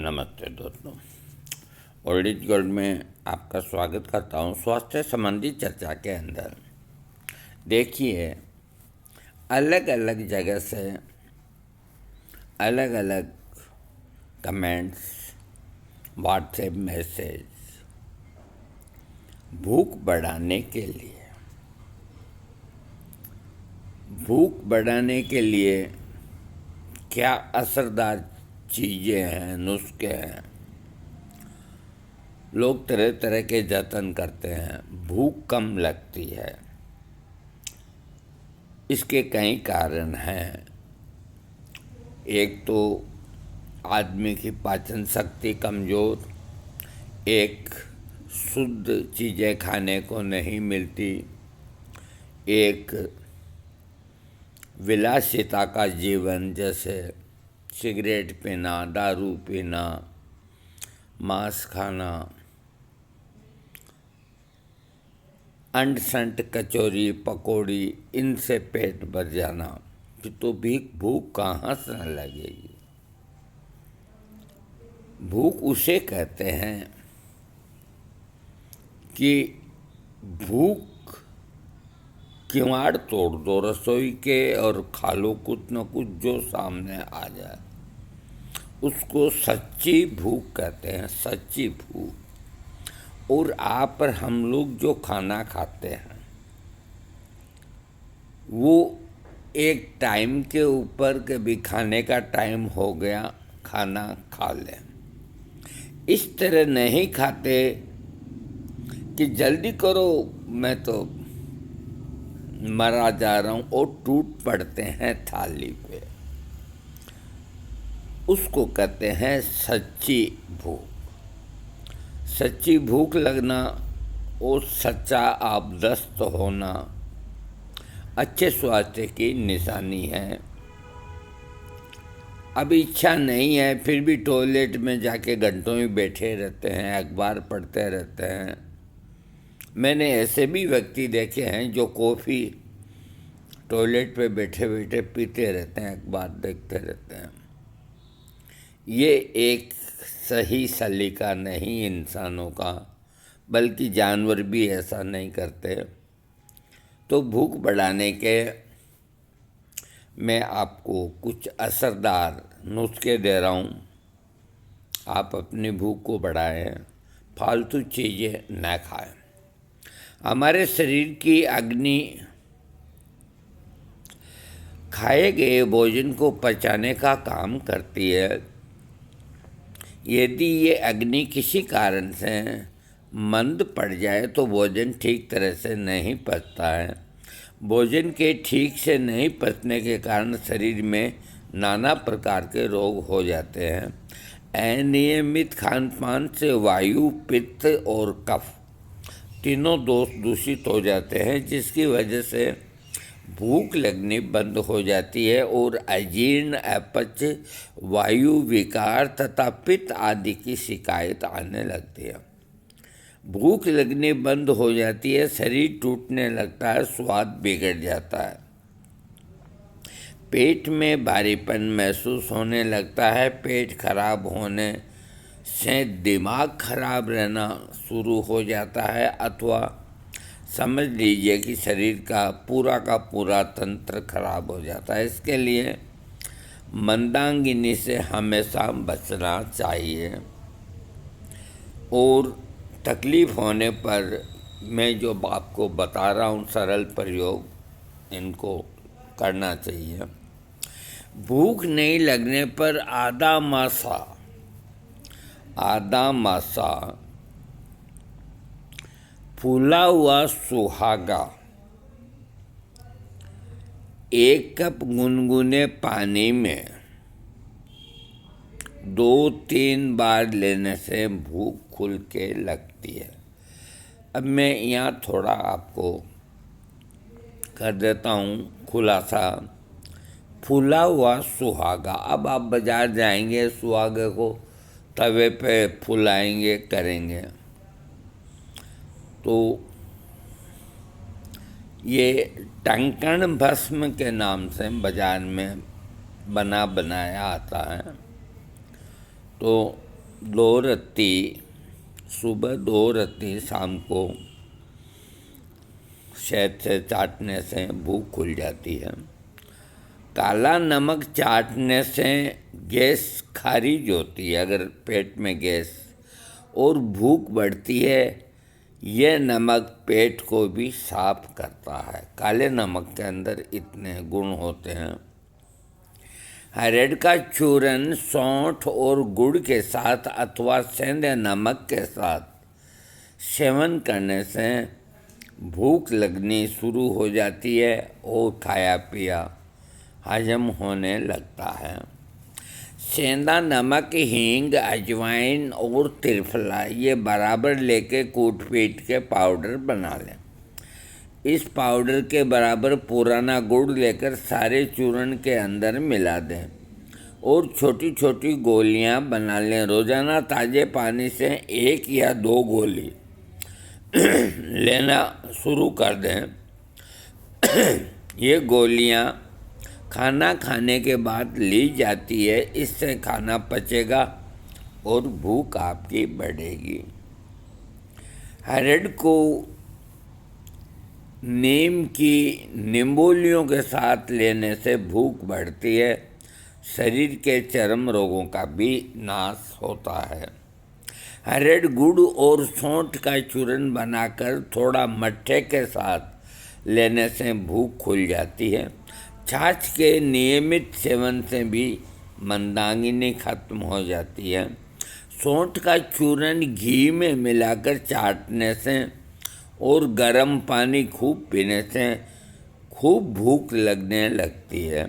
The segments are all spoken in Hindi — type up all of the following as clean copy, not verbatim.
नमस्ते दोस्तों, ओल्ड इज गोल्ड में आपका स्वागत करता हूँ। स्वास्थ्य संबंधी चर्चा के अंदर देखिए, अलग अलग जगह से अलग अलग कमेंट्स, व्हाट्सएप मैसेज भूख बढ़ाने के लिए क्या असरदार चीज़ें हैं, नुस्खे हैं। लोग तरह तरह के जतन करते हैं। भूख कम लगती है, इसके कई कारण हैं। एक तो आदमी की पाचन शक्ति कमज़ोर, एक शुद्ध चीज़ें खाने को नहीं मिलती, एक विलासिता का जीवन, जैसे सिगरेट पीना, दारू पीना, मांस खाना, अंट संट कचौरी पकौड़ी, इनसे पेट भर जाना, तो भी भूख कहाँ से न लगेगी। भूख उसे कहते हैं कि भूख किवाड़ तोड़ दो रसोई के और खा लो कुछ न कुछ जो सामने आ जाए, उसको सच्ची भूख कहते हैं। सच्ची भूख। और आप पर हम लोग जो खाना खाते हैं वो एक टाइम के ऊपर कभी खाने का टाइम हो गया, खाना खा लें। इस तरह नहीं खाते कि जल्दी करो, मैं तो मरा जा रहा हूँ, और टूट पड़ते हैं थाली पे। उसको कहते हैं सच्ची भूख। सच्ची भूख लगना और सच्चा आबदस्त होना अच्छे स्वास्थ्य की निशानी है। अब इच्छा नहीं है, फिर भी टॉयलेट में जाके घंटों ही बैठे रहते हैं, अखबार पढ़ते रहते हैं। मैंने ऐसे भी व्यक्ति देखे हैं जो कॉफ़ी टॉयलेट पे बैठे बैठे पीते रहते हैं, अखबार देखते रहते हैं। ये एक सही सलीका नहीं इंसानों का, बल्कि जानवर भी ऐसा नहीं करते। तो भूख बढ़ाने के मैं आपको कुछ असरदार नुस्खे दे रहा हूँ। आप अपनी भूख को बढ़ाएं, फालतू चीज़ें न खाएं। हमारे शरीर की अग्नि खाए गए भोजन को पचाने का काम करती है। यदि ये अग्नि किसी कारण से मंद पड़ जाए तो भोजन ठीक तरह से नहीं पचता है। भोजन के ठीक से नहीं पचने के कारण शरीर में नाना प्रकार के रोग हो जाते हैं। अनियमित खान पान से वायु, पित्त और कफ तीनों दोष दूषित हो जाते हैं, जिसकी वजह से भूख लगनी बंद हो जाती है और अजीर्ण, अपच, वायु विकार तथा पित्त आदि की शिकायत आने लगती है। भूख लगनी बंद हो जाती है, शरीर टूटने लगता है, स्वाद बिगड़ जाता है, पेट में भारीपन महसूस होने लगता है, पेट खराब होने से दिमाग खराब रहना शुरू हो जाता है, अथवा समझ लीजिए कि शरीर का पूरा तंत्र खराब हो जाता है। इसके लिए मंदाकिनी से हमेशा बचना चाहिए। और तकलीफ़ होने पर मैं जो आपको बता रहा हूँ सरल प्रयोग, इनको करना चाहिए। भूख नहीं लगने पर आधा मासा फूला हुआ सुहागा 1 कप गुनगुने पानी में 2-3 बार लेने से भूख खुल के लगती है। अब मैं यहाँ थोड़ा आपको कर देता हूँ खुलासा। फूला हुआ सुहागा, अब आप बाज़ार जाएंगे, सुहागे को तवे पे फुलाएंगे, करेंगे, तो ये टंकण भस्म के नाम से बाज़ार में बनाया आता है। तो 2 रत्ती सुबह, 2 रत्ती शाम को शहद से चाटने से भूख खुल जाती है। काला नमक चाटने से गैस खारिज होती है, अगर पेट में गैस, और भूख बढ़ती है। यह नमक पेट को भी साफ करता है। काले नमक के अंदर इतने गुण होते हैं। हरड़ का चूरन सौंठ और गुड़ के साथ अथवा सेंधे नमक के साथ सेवन करने से भूख लगनी शुरू हो जाती है और खाया पिया हजम होने लगता है। सेंधा नमक, हींग, अजवाइन और त्रिफला ये बराबर लेके कूट पीट के पाउडर बना लें। इस पाउडर के बराबर पुराना गुड़ लेकर सारे चूर्ण के अंदर मिला दें और छोटी छोटी गोलियां बना लें। रोज़ाना ताज़े पानी से 1 या 2 गोली लेना शुरू कर दें। ये गोलियां खाना खाने के बाद ली जाती है। इससे खाना पचेगा और भूख आपकी बढ़ेगी। हरड़ को नीम की निम्बोलियों के साथ लेने से भूख बढ़ती है। शरीर के चर्म रोगों का भी नाश होता है। हरड़, गुड़ और सौंठ का चूर्ण बनाकर थोड़ा मट्ठे के साथ लेने से भूख खुल जाती है। छाछ के नियमित सेवन से भी मंदागिनी खत्म हो जाती है। सौंठ का चूर्ण घी में मिलाकर चाटने से और गर्म पानी खूब पीने से खूब भूख लगने लगती है।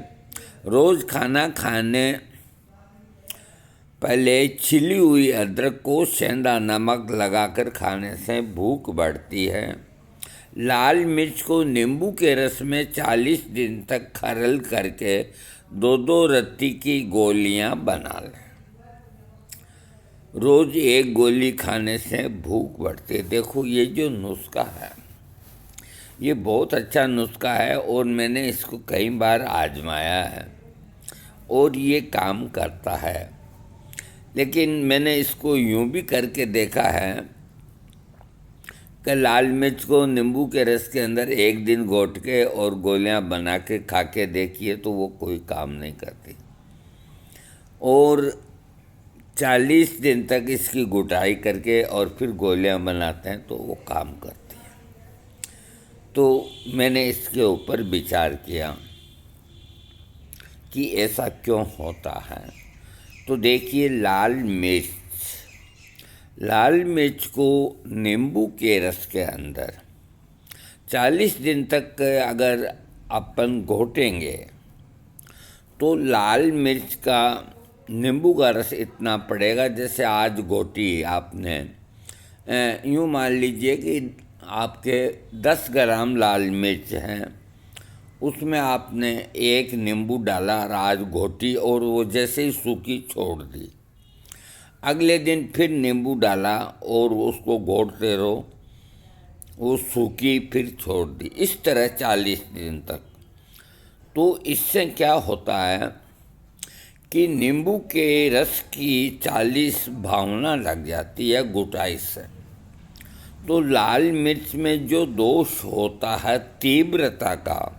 रोज़ खाना खाने पहले छिली हुई अदरक को सेंधा नमक लगाकर खाने से भूख बढ़ती है। लाल मिर्च को नींबू के रस में 40 दिन तक खरल करके 2-2 रत्ती की गोलियां बना लें। रोज़ 1 गोली खाने से भूख बढ़ती है। देखो, ये जो नुस्खा है ये बहुत अच्छा नुस्खा है और मैंने इसको कई बार आजमाया है और ये काम करता है। लेकिन मैंने इसको यूँ भी करके देखा है कि लाल मिर्च को नींबू के रस के अंदर 1 दिन घोट के और गोलियां बना के खा के देखिए तो वो कोई काम नहीं करती, और 40 दिन तक इसकी गुटाई करके और फिर गोलियां बनाते हैं तो वो काम करती है। तो मैंने इसके ऊपर विचार किया कि ऐसा क्यों होता है। तो देखिए, लाल मिर्च को नींबू के रस के अंदर 40 दिन तक अगर अपन घोटेंगे तो लाल मिर्च का नींबू का रस इतना पड़ेगा जैसे आज घोटी आपने। यूँ मान लीजिए कि आपके 10 ग्राम लाल मिर्च हैं, उसमें आपने 1 नींबू डाला और आज घोटी और वो जैसे ही सूखी छोड़ दी। अगले दिन फिर नींबू डाला और उसको घोटते रहो, वो सूखी फिर छोड़ दी। इस तरह 40 दिन तक। तो इससे क्या होता है कि नींबू के रस की 40 भावना लग जाती है गुटाई से। तो लाल मिर्च में जो दोष होता है तीव्रता का,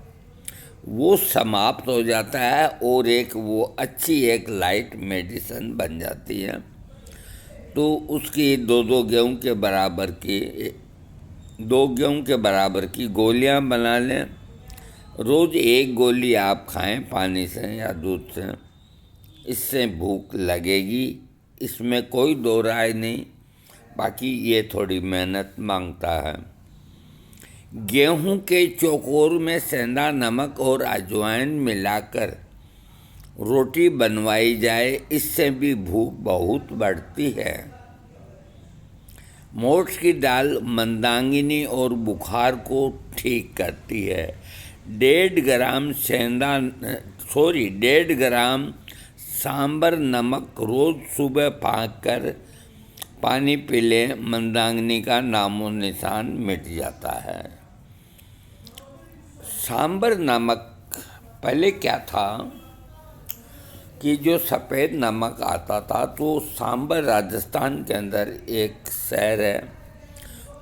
वो समाप्त हो जाता है और वो अच्छी एक लाइट मेडिसिन बन जाती है। तो उसकी 2-2 गेहूं के बराबर की 2 गेहूं के बराबर की गोलियां बना लें। रोज़ 1 गोली आप खाएं पानी से या दूध से। इससे भूख लगेगी, इसमें कोई दो राय नहीं। बाकी ये थोड़ी मेहनत मांगता है। गेहूं के चौकोर में सेंधा नमक और अजवाइन मिलाकर रोटी बनवाई जाए, इससे भी भूख बहुत बढ़ती है। मोठ की दाल मंदागिनी और बुखार को ठीक करती है। 1.5 ग्राम सांबर नमक रोज़ सुबह फाँक कर पानी पी लें, मंदागिनी का नामो निशान मिट जाता है। सांबर नमक पहले क्या था कि जो सफ़ेद नमक आता था, तो सांबर राजस्थान के अंदर एक शहर है,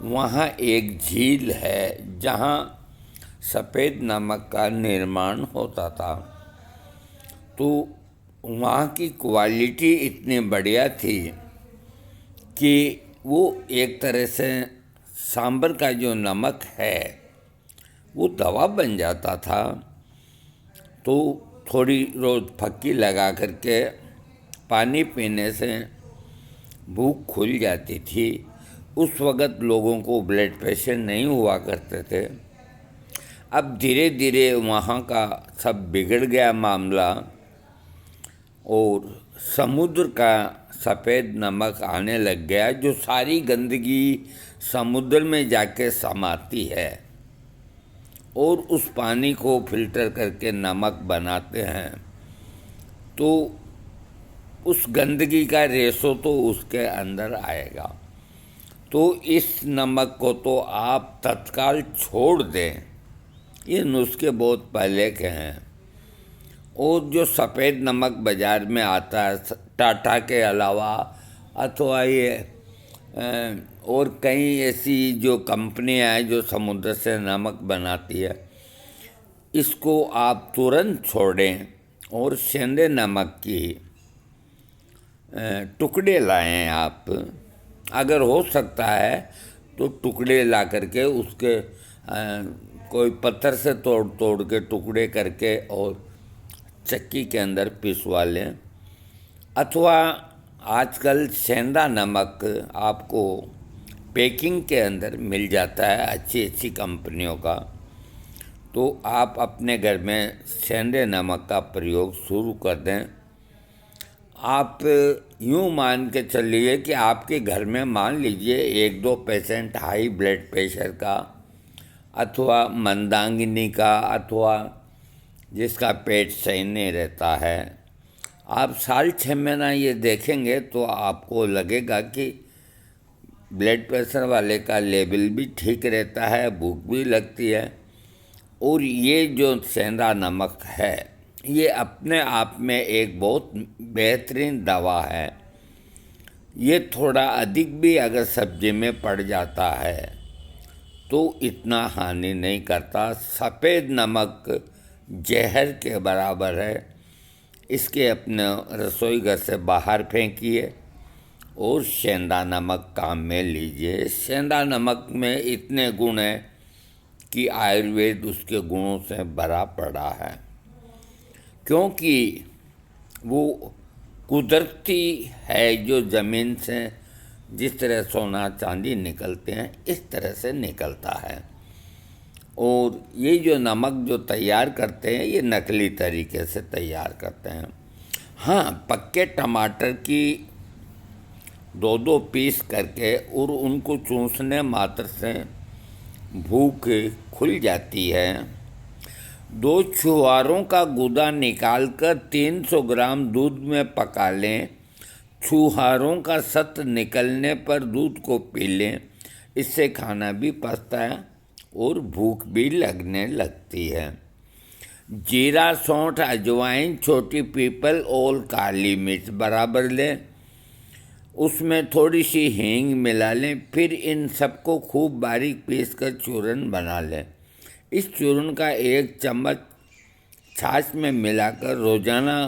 वहाँ एक झील है जहाँ सफ़ेद नमक का निर्माण होता था। तो वहाँ की क्वालिटी इतनी बढ़िया थी कि वो एक तरह से सांबर का जो नमक है वो दवा बन जाता था। तो थोड़ी रोज़ फक्की लगा करके पानी पीने से भूख खुल जाती थी। उस वक़्त लोगों को ब्लड प्रेशर नहीं हुआ करते थे। अब धीरे धीरे वहाँ का सब बिगड़ गया मामला और समुद्र का सफ़ेद नमक आने लग गया, जो सारी गंदगी समुद्र में जाके समाती है और उस पानी को फिल्टर करके नमक बनाते हैं। तो उस गंदगी का रेशो तो उसके अंदर आएगा। तो इस नमक को तो आप तत्काल छोड़ दें, ये नुस्खे बहुत पहले के हैं। और जो सफ़ेद नमक बाज़ार में आता है टाटा के अलावा, अथवा ये और कई ऐसी जो कंपनियां हैं जो समुद्र से नमक बनाती है, इसको आप तुरंत छोड़ें और सेंधे नमक की टुकड़े लाएं। आप अगर हो सकता है तो टुकड़े ला करके उसके कोई पत्थर से तोड़ तोड़ के टुकड़े करके और चक्की के अंदर पिसवा लें। अथवा आजकल सेंधा नमक आपको पैकिंग के अंदर मिल जाता है अच्छी अच्छी कंपनियों का। तो आप अपने घर में सेंधे नमक का प्रयोग शुरू कर दें। आप यूँ मान के चलिए कि आपके घर में मान लीजिए 1-2 पेशेंट हाई ब्लड प्रेशर का, अथवा मंदाग्नि का, अथवा जिसका पेट सही नहीं रहता है। आप साल 6 महीना ये देखेंगे तो आपको लगेगा कि ब्लड प्रेशर वाले का लेवल भी ठीक रहता है, भूख भी लगती है। और ये जो सेंधा नमक है, ये अपने आप में एक बहुत बेहतरीन दवा है। ये थोड़ा अधिक भी अगर सब्जी में पड़ जाता है तो इतना हानि नहीं करता। सफ़ेद नमक जहर के बराबर है। इसके अपने रसोई घर से बाहर फेंकिए और सेंधा नमक काम में लीजिए। सेंधा नमक में इतने गुण हैं कि आयुर्वेद उसके गुणों से भरा पड़ा है, क्योंकि वो कुदरती है। जो ज़मीन से जिस तरह सोना चांदी निकलते हैं, इस तरह से निकलता है। और ये जो नमक जो तैयार करते हैं, ये नकली तरीके से तैयार करते हैं। हाँ, पक्के टमाटर की 2-2 पीस करके और उनको चूसने मात्र से भूख खुल जाती है। 2 छुहारों का गूदा निकालकर 300 ग्राम दूध में पका लें। छुहारों का सत्व निकलने पर दूध को पी लें। इससे खाना भी पचता है और भूख भी लगने लगती है। जीरा, सौंठ, अजवाइन, छोटी पीपल और काली मिर्च बराबर लें। उसमें थोड़ी सी हींग मिला लें। फिर इन सबको खूब बारीक पीस कर चूरन बना लें। इस चूरन का 1 चम्मच छाछ में मिलाकर रोज़ाना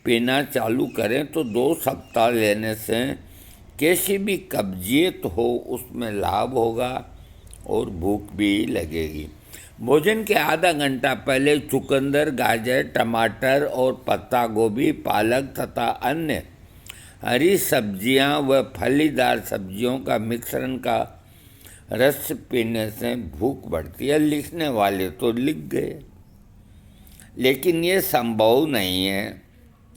पीना चालू करें तो 2 सप्ताह लेने से कैसी भी कब्जियत हो उसमें लाभ होगा और भूख भी लगेगी। भोजन के आधा घंटा पहले चुकंदर, गाजर, टमाटर और पत्ता गोभी, पालक तथा अन्य हरी सब्जियां व फलीदार सब्जियों का मिश्रण का रस पीने से भूख बढ़ती है। लिखने वाले तो लिख गए, लेकिन ये संभव नहीं है।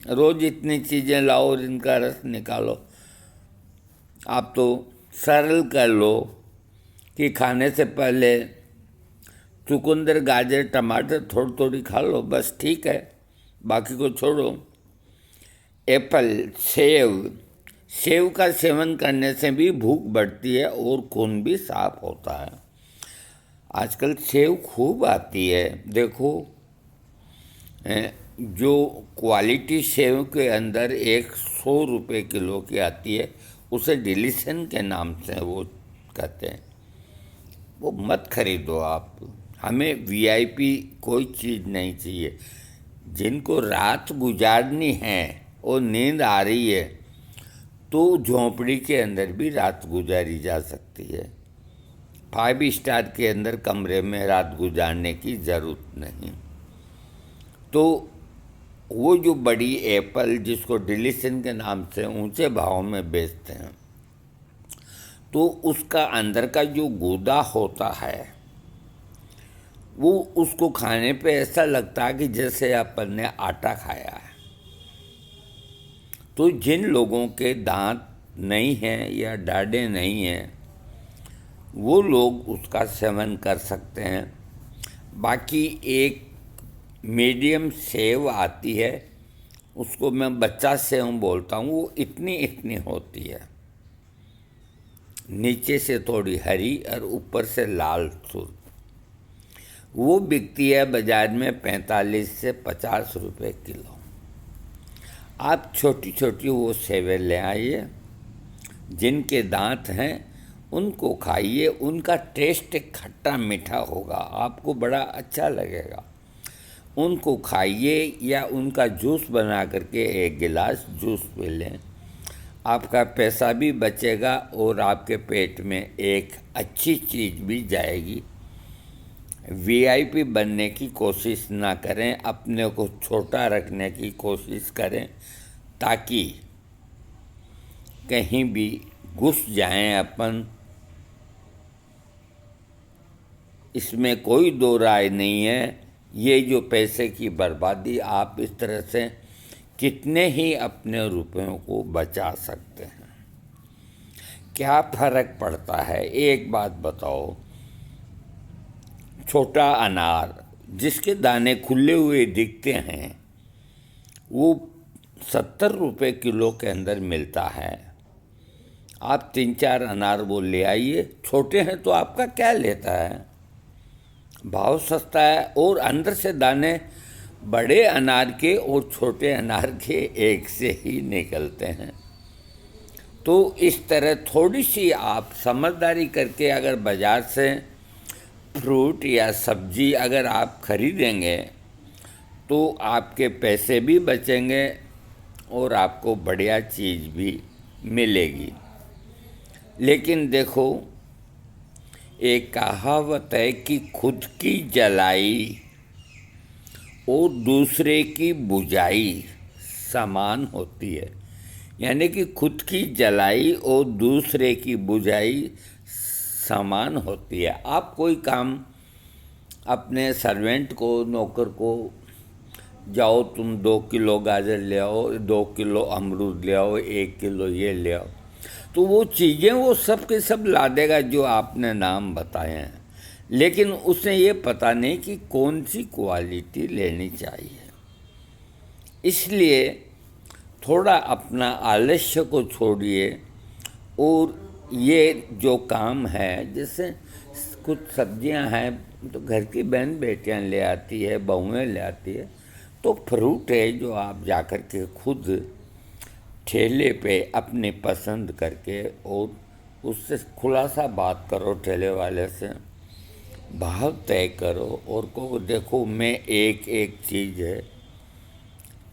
रोज़ इतनी चीज़ें लाओ और इनका रस निकालो। आप तो सरल कर लो कि खाने से पहले चुकंदर, गाजर, टमाटर थोड़ी थोड़ी खा लो, बस ठीक है, बाकी को छोड़ो। एप्पल, सेव का सेवन करने से भी भूख बढ़ती है और खून भी साफ होता है। आजकल सेव खूब आती है, देखो जो क्वालिटी सेव के अंदर 100 रुपये किलो की आती है, उसे डिलीशन के नाम से वो कहते हैं, वो मत खरीदो आप। हमें वीआईपी कोई चीज़ नहीं चाहिए। जिनको रात गुजारनी है और नींद आ रही है, तो झोंपड़ी के अंदर भी रात गुजारी जा सकती है। 5 स्टार के अंदर कमरे में रात गुजारने की ज़रूरत नहीं। तो वो जो बड़ी एप्पल जिसको डिलीशन के नाम से ऊंचे भाव में बेचते हैं, तो उसका अंदर का जो गूदा होता है, वो उसको खाने पे ऐसा लगता है कि जैसे अपन ने आटा खाया है। तो जिन लोगों के दांत नहीं हैं या डाढ़ें नहीं हैं, वो लोग उसका सेवन कर सकते हैं। बाकी एक मीडियम सेव आती है, उसको मैं बच्चा सेव बोलता हूँ, वो इतनी इतनी होती है, नीचे से थोड़ी हरी और ऊपर से लाल सुर्ख। वो बिकती है बाज़ार में 45 से 50 रुपये किलो। आप छोटी छोटी वो सेवें ले आइए, जिनके दांत हैं उनको खाइए, उनका टेस्ट खट्टा मीठा होगा, आपको बड़ा अच्छा लगेगा। उनको खाइए या उनका जूस बना करके 1 गिलास जूस पी लें, आपका पैसा भी बचेगा और आपके पेट में एक अच्छी चीज़ भी जाएगी। वीआईपी बनने की कोशिश ना करें, अपने को छोटा रखने की कोशिश करें, ताकि कहीं भी घुस जाएं अपन। इसमें कोई दो राय नहीं है। ये जो पैसे की बर्बादी, आप इस तरह से कितने ही अपने रुपयों को बचा सकते हैं। क्या फर्क पड़ता है, एक बात बताओ। छोटा अनार जिसके दाने खुले हुए दिखते हैं, वो 70 रुपये किलो के अंदर मिलता है। आप 3-4 अनार वो ले आइए, छोटे हैं तो आपका क्या लेता है, भाव सस्ता है, और अंदर से दाने बड़े अनार के और छोटे अनार के एक से ही निकलते हैं। तो इस तरह थोड़ी सी आप समझदारी करके अगर बाज़ार से फ्रूट या सब्जी अगर आप खरीदेंगे, तो आपके पैसे भी बचेंगे और आपको बढ़िया चीज़ भी मिलेगी। लेकिन देखो, एक कहावत है कि खुद की जलाई और दूसरे की बुझाई समान होती है। यानी कि खुद की जलाई और दूसरे की बुझाई समान होती है। आप कोई काम अपने सर्वेंट को, नौकर को, जाओ तुम 2 किलो गाजर ले आओ, 2 किलो अमरूद ले आओ, 1 किलो ये ले आओ, तो वो चीज़ें वो सब के सब ला देगा जो आपने नाम बताए हैं। लेकिन उसे ये पता नहीं कि कौन सी क्वालिटी लेनी चाहिए। इसलिए थोड़ा अपना आलस्य को छोड़िए और ये जो काम है, जैसे कुछ सब्जियां हैं तो घर की बहन बेटियां ले आती है, बहुएं ले आती है, तो फ्रूट है जो आप जाकर के खुद ठेले पे अपनी पसंद करके और उससे खुलासा बात करो, ठेले वाले से भाव तय करो और को देखो मैं एक एक चीज़ है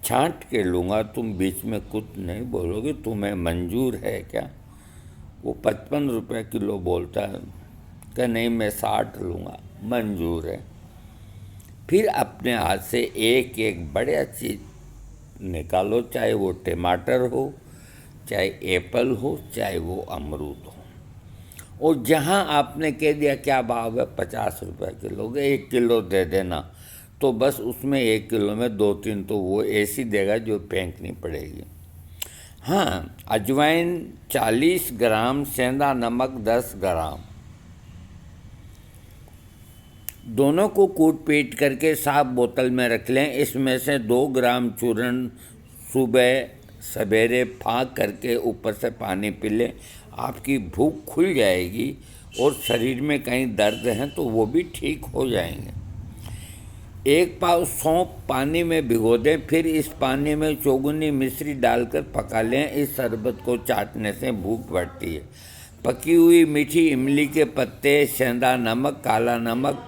छांट के लूँगा, तुम बीच में कुछ नहीं बोलोगे, तुम्हें मंजूर है क्या। वो 55 रुपये किलो बोलता है कि नहीं मैं 60 लूँगा, मंजूर है। फिर अपने हाथ से एक एक बढ़िया चीज़ निकालो, चाहे वो टमाटर हो, चाहे एप्पल हो, चाहे वो अमरूद हो। और जहाँ आपने कह दिया क्या भाव है 50 रुपये किलो, 1 किलो दे देना, तो बस उसमें 1 किलो में 2-3 तो वो ऐसी देगा जो फेंकनी पड़ेगी। हाँ, अजवाइन 40 ग्राम, सेंधा नमक 10 ग्राम, दोनों को कूट पीट करके साफ बोतल में रख लें। इसमें से 2 ग्राम चूर्ण सुबह सवेरे फाँक करके ऊपर से पानी पी लें, आपकी भूख खुल जाएगी और शरीर में कहीं दर्द हैं तो वो भी ठीक हो जाएंगे। 1 पाव सौंफ पानी में भिगो दें, फिर इस पानी में चौगुनी मिश्री डालकर पका लें। इस शरबत को चाटने से भूख बढ़ती है। पकी हुई मीठी इमली के पत्ते, सेंधा नमक, काला नमक,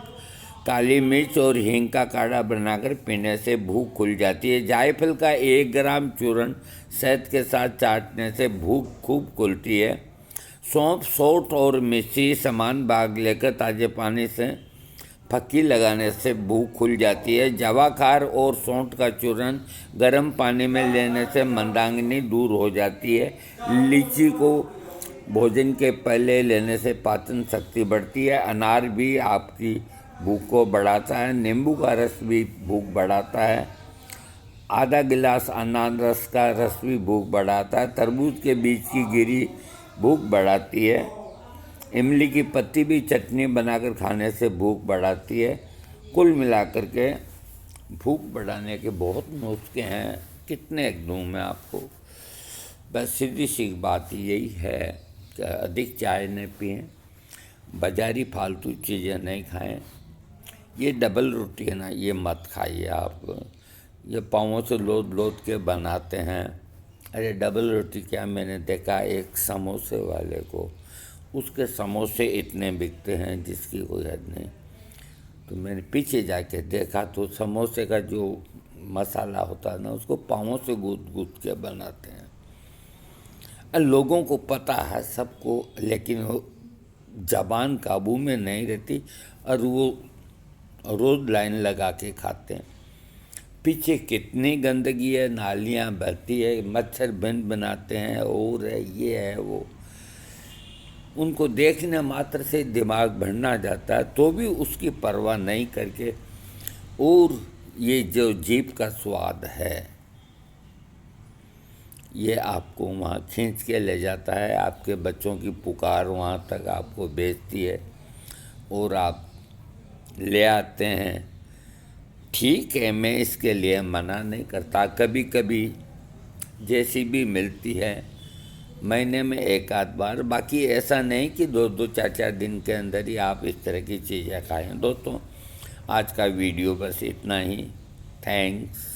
काली मिर्च और हींग का काढ़ा बनाकर पीने से भूख खुल जाती है। जायफल का 1 ग्राम चूर्ण शहद के साथ चाटने से भूख खूब खुलती है। सौंफ, सौंठ और मिश्री समान भाग लेकर ताज़े पानी से फक्की लगाने से भूख खुल जाती है। जवाखार और सौंठ का चूर्ण गर्म पानी में लेने से मंदाग्नि दूर हो जाती है। लीची को भोजन के पहले लेने से पाचन शक्ति बढ़ती है। अनार भी आपकी भूख को बढ़ाता है। नींबू का रस भी भूख बढ़ाता है। आधा गिलास अनानास का रस भी भूख बढ़ाता है। तरबूज के बीज की गिरी भूख बढ़ाती है। इमली की पत्ती भी चटनी बनाकर खाने से भूख बढ़ाती है। कुल मिलाकर के भूख बढ़ाने के बहुत नुस्खे हैं, कितने एक दूँ मैं आपको। बस सीधी सी बात यही है कि अधिक चाय न पिएं, बाजारी फालतू चीज़ें नहीं खाएं। ये डबल रोटी है ना, ये मत खाइए आप। ये पाँवों से लोद लोद के बनाते हैं। अरे डबल रोटी क्या, मैंने देखा एक समोसे वाले को, उसके समोसे इतने बिकते हैं जिसकी कोई हद नहीं। तो मैंने पीछे जाके देखा तो समोसे का जो मसाला होता है ना, उसको पाँवों से गूँथ गूँथ के बनाते हैं। लोगों को पता है सबको, लेकिन वो जबान काबू में नहीं रहती और वो रोज़ लाइन लगा के खाते हैं। पीछे कितनी गंदगी है, नालियाँ बहती है, मच्छर भिन बनाते हैं, और है ये है वो। उनको देखने मात्र से दिमाग भरना जाता है, तो भी उसकी परवाह नहीं करके, और ये जो जीभ का स्वाद है ये आपको वहाँ खींच के ले जाता है। आपके बच्चों की पुकार वहाँ तक आपको भेजती है और आप ले आते हैं। ठीक है, मैं इसके लिए मना नहीं करता। कभी कभी जैसी भी मिलती है महीने में 1 आध बार, बाकी ऐसा नहीं कि 2-2 4-4 दिन के अंदर ही आप इस तरह की चीज़ें खाएं। दोस्तों, आज का वीडियो बस इतना ही। थैंक्स।